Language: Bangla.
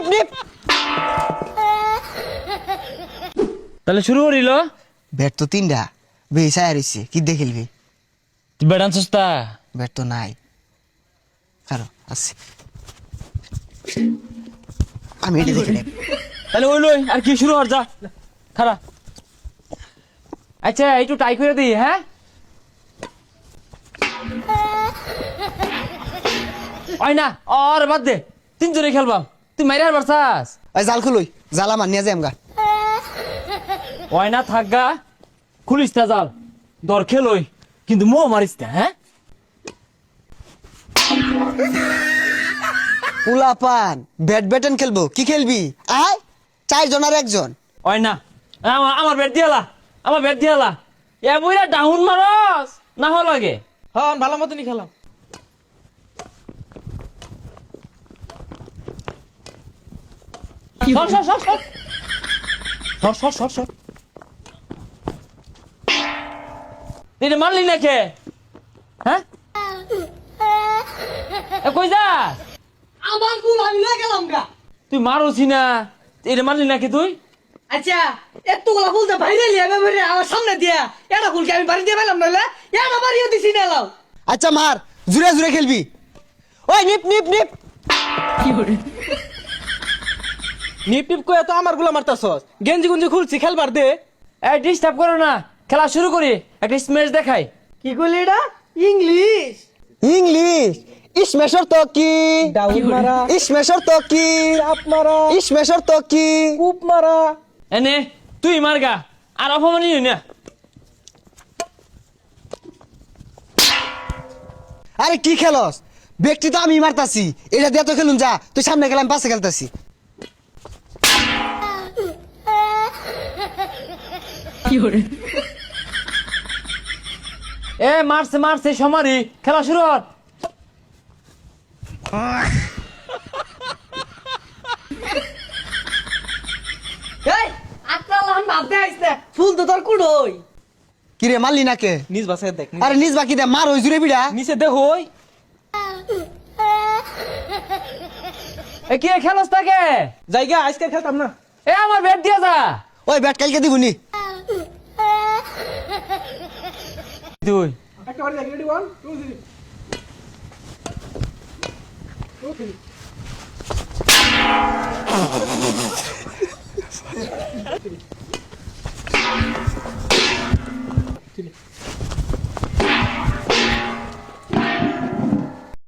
নিপ নিপ। তাহলে শুরু করিল। ব্যাট তো তিনটা বেসায় আরিছে কি দিয়ে খেলবি? তুই ব্যাট আনছিস তা? ব্যাট তো নাই। কারো আছে আমি এটা দেখে নেব। তাহলে ওই লই আর কি শুরু হর যা খারা। আচ্ছা একটু টাই করে দিই হ্যাঁ। ওই না আর বাদ দে, তিনজনে খেলবাম, তুই মাইরে আর বারসাস। ওই জাল খুলুই, জাল আমার নিয়ে যাই আমগা। ওই না থাকগা, খুলিস তা জাল, দর খেলই কিন্তু মো মারিস না হ্যাঁ। উলাপান ব্যাডমিন্টন খেলবো, কি খেলবি? আয় 4 জন আর 1 জন। ওই না আমার ব্যাট দিয়ালা, আমার ব্যাট দিয়ালা, এ বইরা ডাউন মারস না হওয়া লাগে। হ্যাঁ ভালো মতনই খেলাম। সর সর সর সর সর সর সর সর। তুই মারলি না কে হ্যাঁ? কই যাস? আমার গুল আমি না গেলাম গা। তুই মারোছি না, এটা মারলি নাকি তুই? আচ্ছা এতগুলা ফুল তো বাইরে লিয়ে বেরে আমার সামনে দিয়া এটা ফুলকে আমি বাড়ি দিয়ে পেলাম নইলে এটা বাড়িও দিছি না লাও। আচ্ছা মার, জুড়ে জুড়ে খেলবি। ওই নিপ নিপ নিপ। নিপ টিপ কয়ে তো আমার গুলা মারতাছস, গেঞ্জি গুঞ্জি খুলছি খেলবার দে। এই ডিস্টার্ব করো না, খেলা শুরু করি, একটা স্ম্যাশ দেখাই। কি কইলি এটা? ইংলিশ ইংলিশ ইসমেশর তো কি? ডাউন মারা, ইসমেশর তো কি? চাপ মারা, ইসমেশর তো কি? কূপ মারা। এনে তুই মারগা আর অপমানি হই না। আরে কি খেলস? ব্যক্তি তো আমি মারতাছি, এটা দিয়ে তো খেলুন যা, তুই সামনে গেলাম পাশে খেলতাছি। এ মারছে মারছে সমারি, খেলা শুরু হর। এই আত্রা লাহান বাদ দে আইছে ফুল তো তোর কুড়ই কি রে মারলি না কে? নিজ বাসায় দেখ। আরে নিজ বাকি দে, মার ওই জুড়ে বিড়া। নিচে দেখ হই এ কি খেলস তাকে? জায়গা আজকে খেলতাম না। এ আমার ব্যাট দিয়া যা। ওই ব্যাট কালকে দিবনি। তুই একটা বাড়ি রেডি 1 2 3